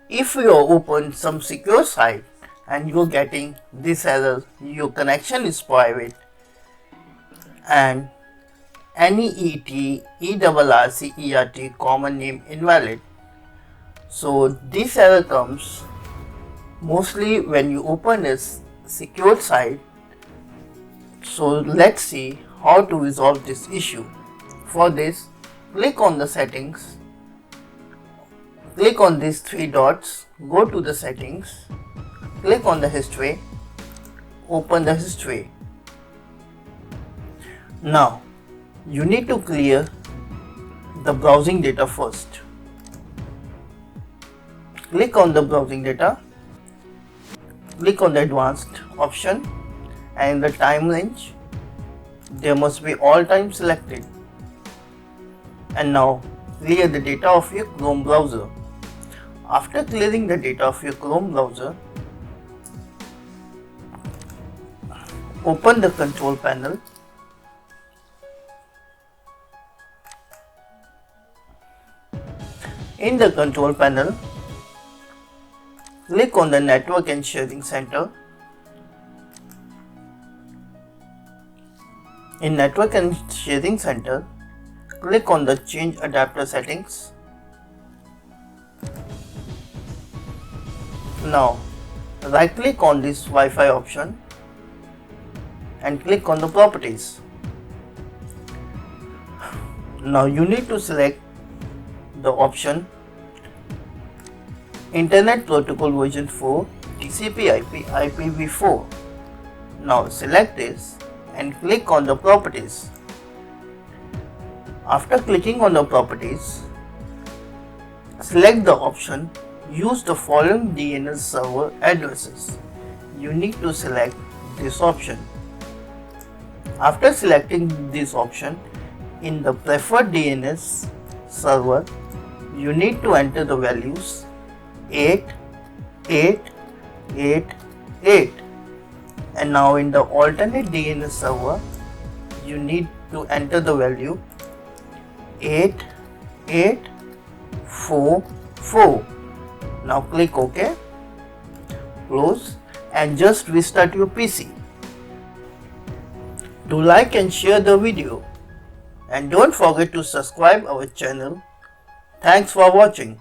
If you open some secure site and you're getting this error, your connection is private and NEET ERRCERT common name invalid. So this error comes mostly when you open a secure site. So let's see how to resolve this issue. For this, click on the settings, click on these three dots, go to the settings, click on the history, open the history. Now you need to clear the browsing data first. Click on the browsing data, click on the advanced option, and in the time range there must be all time selected. And now clear the data of your Chrome browser. After clearing the data of your Chrome browser, open the control panel. In the control panel, click on the Network and Sharing Center. In Network and Sharing Center, click on the Change Adapter Settings. Now, right click on this Wi-Fi option and click on the Properties. Now you need to select the option Internet Protocol version 4 TCP/IP IPv4. Now select this and click on the Properties. After clicking on the Properties, select the option Use the following DNS server addresses. You need to select this option. After selecting this option, in the preferred DNS server, you need to enter the values 8888, and now in the alternate DNS server you need to enter the value 8844. Now click OK, close, and just restart your PC. Do like and share the video, and don't forget to subscribe our channel. Thanks for watching.